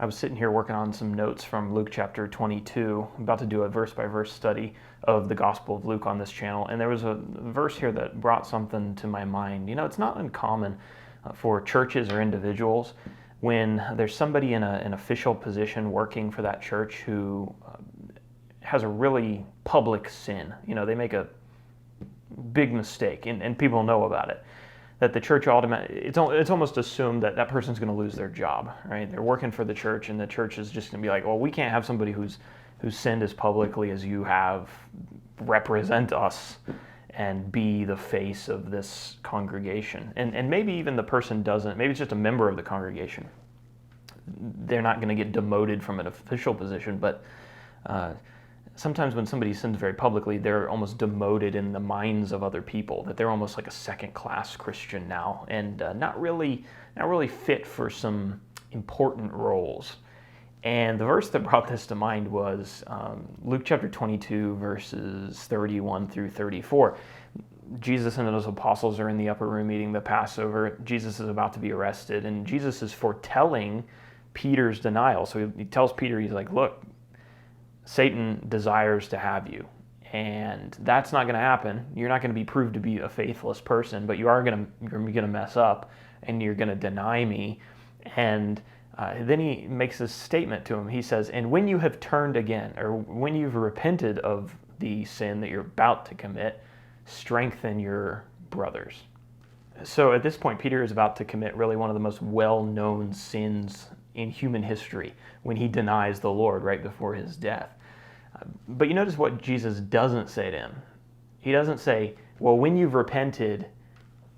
I was sitting here working on some notes from Luke chapter 22. I'm about to do a verse-by-verse study of the Gospel of Luke on this channel, and there was a verse here that brought something to my mind. You know, it's not uncommon for churches or individuals when there's somebody in an official position working for that church who has a really public sin. You know, they make a big mistake, and people know about it. That the church it's almost assumed that that person's going to lose their job, right? They're working for the church, and the church is just going to be like, well, we can't have somebody who's sinned as publicly as you have represent us and be the face of this congregation. And maybe even the person doesn't, maybe it's just a member of the congregation. They're not going to get demoted from an official position, but sometimes when somebody sins very publicly, they're almost demoted in the minds of other people, that they're almost like a second-class Christian now, and not really fit for some important roles. And the verse that brought this to mind was Luke chapter 22, verses 31 through 34. Jesus and those apostles are in the upper room eating the Passover. Jesus is about to be arrested, and Jesus is foretelling Peter's denial. So he tells Peter, he's like, look, Satan desires to have you, and that's not going to happen. You're not going to be proved to be a faithless person, but you're going to mess up, and you're going to deny me. And then he makes this statement to him. He says, and when you have turned again, or when you've repented of the sin that you're about to commit, strengthen your brothers. So at this point, Peter is about to commit really one of the most well-known sins in human history when he denies the Lord right before his death. But you notice what Jesus doesn't say to him. He doesn't say, well, when you've repented,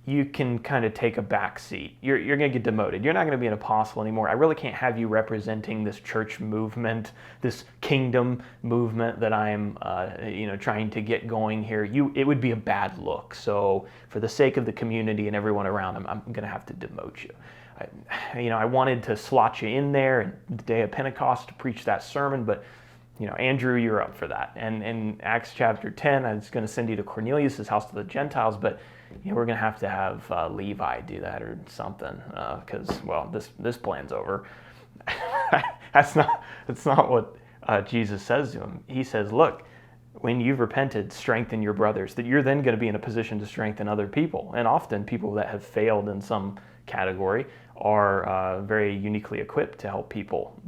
you can kind of take a back seat. You're going to get demoted. You're not going to be an apostle anymore. I really can't have you representing this church movement, this kingdom movement that I'm trying to get going here. It would be a bad look. So for the sake of the community and everyone around, I'm going to have to demote you. I wanted to slot you in there in the day of Pentecost to preach that sermon, but Andrew, you're up for that. And in Acts chapter 10, I was going to send you to Cornelius' house to the Gentiles, but we're going to have Levi do that or something, because this plan's over. That's not what Jesus says to him. He says, look, when you've repented, strengthen your brothers, that you're then going to be in a position to strengthen other people. And often people that have failed in some category are very uniquely equipped to help people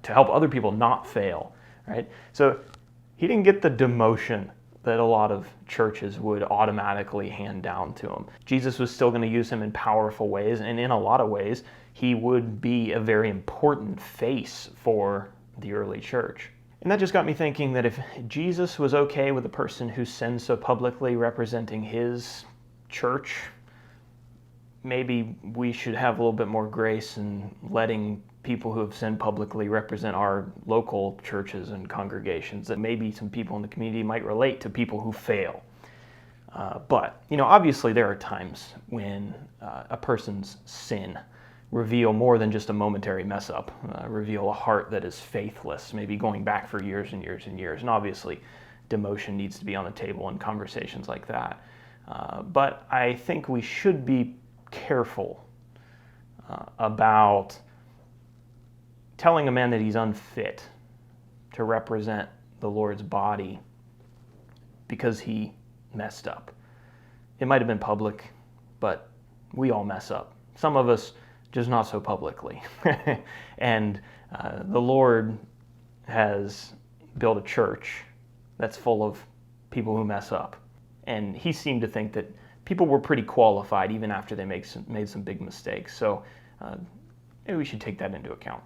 to help other people not fail, right? So he didn't get the demotion that a lot of churches would automatically hand down to him. Jesus was still going to use him in powerful ways, and in a lot of ways, he would be a very important face for the early church. And that just got me thinking that if Jesus was okay with a person who sins so publicly representing his church, maybe we should have a little bit more grace in letting people who have sinned publicly represent our local churches and congregations, that maybe some people in the community might relate to people who fail. But obviously there are times when a person's sin reveal more than just a momentary mess up, reveal a heart that is faithless, maybe going back for years and years and years. And obviously demotion needs to be on the table in conversations like that. But I think we should be careful about telling a man that he's unfit to represent the Lord's body because he messed up. It might have been public, but we all mess up. Some of us just not so publicly. And the Lord has built a church that's full of people who mess up. And he seemed to think that people were pretty qualified even after they made some big mistakes. So maybe we should take that into account.